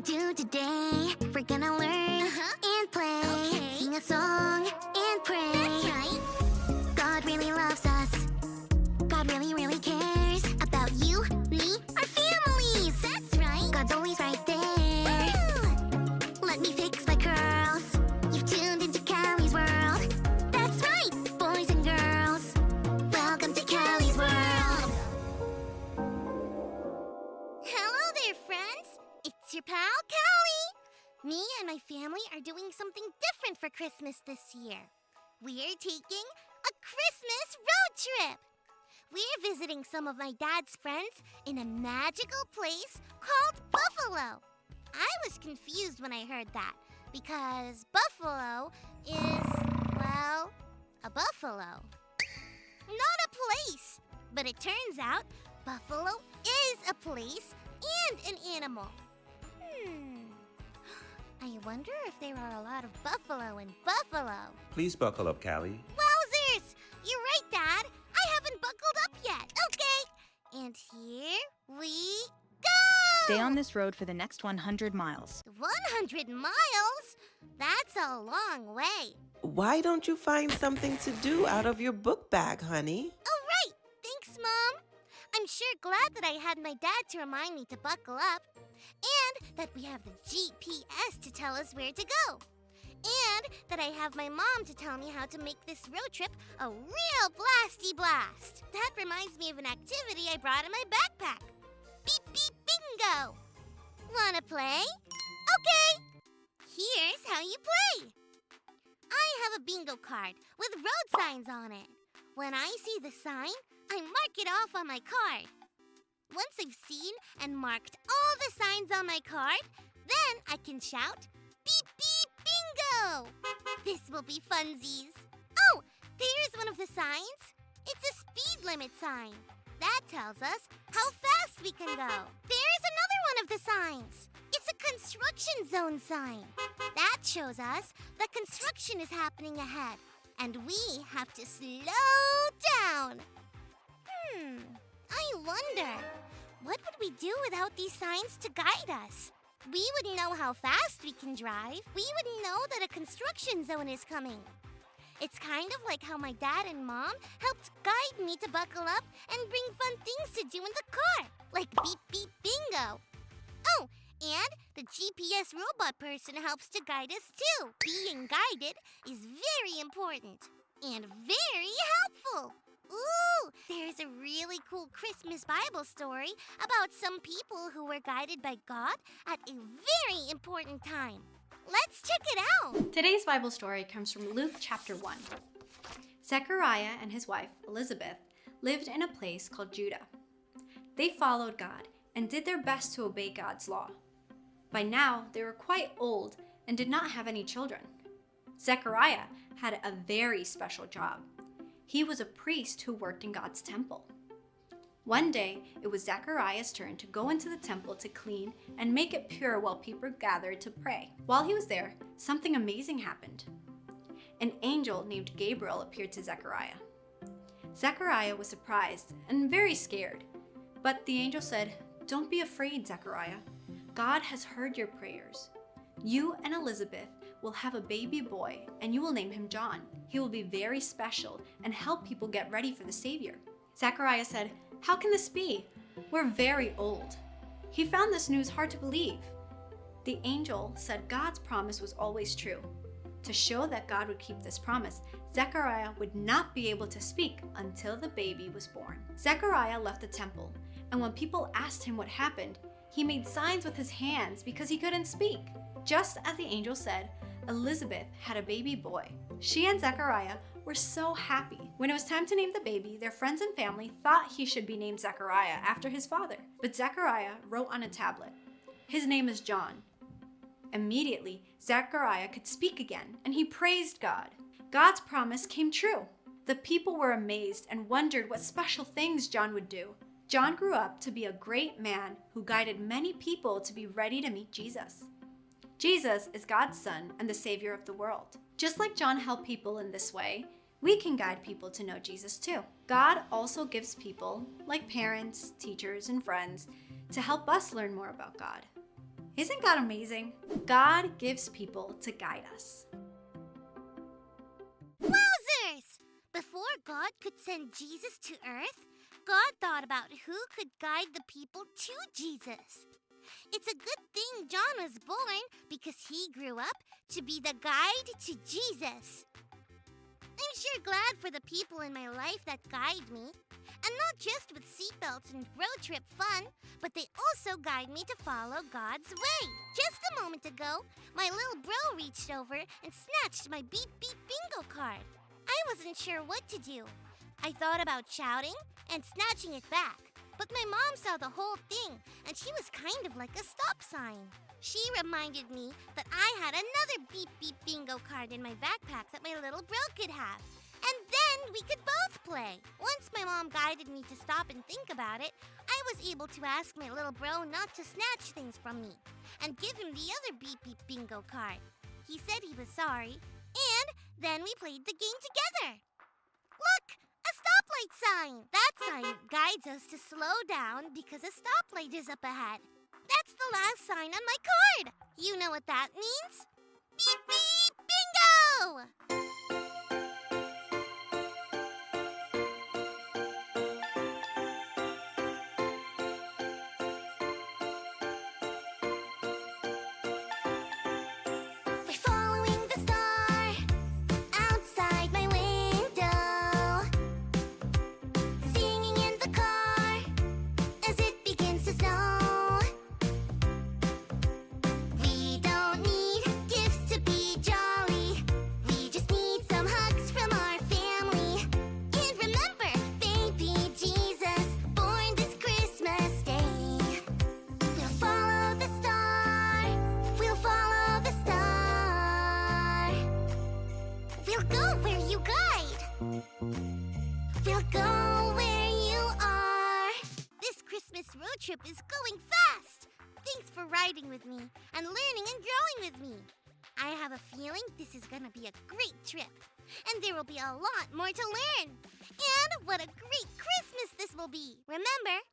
do today? We're gonna learn and play. Okay. Sing a song and pray. That's right. God really loves us. God really, really cares about you, me, our families. That's right. God's always right there. Woo! Let me fix my curls. You've tuned into Callie's world. That's right, boys and girls. Welcome to Callie's world. Hello there, friends. It's your pal, Callie. Me and my family are doing something different for Christmas this year. We're taking a Christmas road trip. We're visiting some of my dad's friends in a magical place called Buffalo. I was confused when I heard that because Buffalo is, well, a buffalo. Not a place. But it turns out Buffalo is a place and an animal. I wonder if there are a lot of buffalo in Buffalo. Please buckle up, Callie. Wowzers! You're right, Dad. I haven't buckled up yet. Okay. And here we go! Stay on this road for the next 100 miles. 100 miles? That's a long way. Why don't you find something to do out of your book bag, honey? Oh, right. Thanks, Mom. I'm sure glad that I had my dad to remind me to buckle up. And that we have the GPS to tell us where to go. And that I have my mom to tell me how to make this road trip a real blasty blast. That reminds me of an activity I brought in my backpack. Beep, beep, bingo. Wanna play? Okay. Here's how you play. I have a bingo card with road signs on it. When I see the sign, I mark it off on my card. Once I've seen and marked all the signs on my card, then I can shout, beep, beep, bingo! This will be funsies. Oh, there's one of the signs. It's a speed limit sign. That tells us how fast we can go. There's another one of the signs. It's a construction zone sign. That shows us that construction is happening ahead, and we have to slow down. I wonder, what would we do without these signs to guide us? We wouldn't know how fast we can drive. We wouldn't know that a construction zone is coming. It's kind of like how my dad and mom helped guide me to buckle up and bring fun things to do in the car, like beep, beep, bingo. Oh, and the GPS robot person helps to guide us too. Being guided is very important and very helpful. Ooh, there's a really cool Christmas Bible story about some people who were guided by God at a very important time. Let's check it out. Today's Bible story comes from Luke chapter 1. Zechariah and his wife, Elizabeth, lived in a place called Judah. They followed God and did their best to obey God's law. By now, they were quite old and did not have any children. Zechariah had a very special job. He was a priest who worked in God's temple. One day, it was Zechariah's turn to go into the temple to clean and make it pure while people gathered to pray. While he was there, something amazing happened. An angel named Gabriel appeared to Zechariah. Zechariah was surprised and very scared, but the angel said, "Don't be afraid, Zechariah. God has heard your prayers. You and Elizabeth will have a baby boy, and you will name him John. He will be very special and help people get ready for the Savior." Zechariah said, "How can this be? We're very old." He found this news hard to believe. The angel said God's promise was always true. To show that God would keep this promise, Zechariah would not be able to speak until the baby was born. Zechariah left the temple, and when people asked him what happened, he made signs with his hands because he couldn't speak. Just as the angel said, Elizabeth had a baby boy. She and Zechariah were so happy. When it was time to name the baby, their friends and family thought he should be named Zechariah after his father. But Zechariah wrote on a tablet, "His name is John." Immediately, Zechariah could speak again, and he praised God. God's promise came true. The people were amazed and wondered what special things John would do. John grew up to be a great man who guided many people to be ready to meet Jesus. Jesus is God's son and the Savior of the world. Just like John helped people in this way, we can guide people to know Jesus too. God also gives people, like parents, teachers, and friends, to help us learn more about God. Isn't God amazing? God gives people to guide us. Wowzers! Before God could send Jesus to earth, God thought about who could guide the people to Jesus. It's a good thing John was born because he grew up to be the guide to Jesus. I'm sure glad for the people in my life that guide me. And not just with seatbelts and road trip fun, but they also guide me to follow God's way. Just a moment ago, my little bro reached over and snatched my beep beep bingo card. I wasn't sure what to do. I thought about shouting and snatching it back, but my mom saw the whole thing, and she was kind of like a stop sign. She reminded me that I had another beep beep bingo card in my backpack that my little bro could have. And then we could both play. Once my mom guided me to stop and think about it, I was able to ask my little bro not to snatch things from me and give him the other beep beep bingo card. He said he was sorry, and then we played the game together. Look, a stoplight sign. That sign guides us to slow down because a stoplight is up ahead. That's the last sign on my card. You know what that means? Beep beep bingo! Road trip is going fast! Thanks for riding with me and learning and growing with me. I have a feeling this is gonna be a great trip, and there will be a lot more to learn. And what a great Christmas this will be! Remember,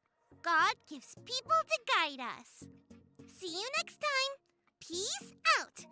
God gives people to guide us. See you next time. Peace out!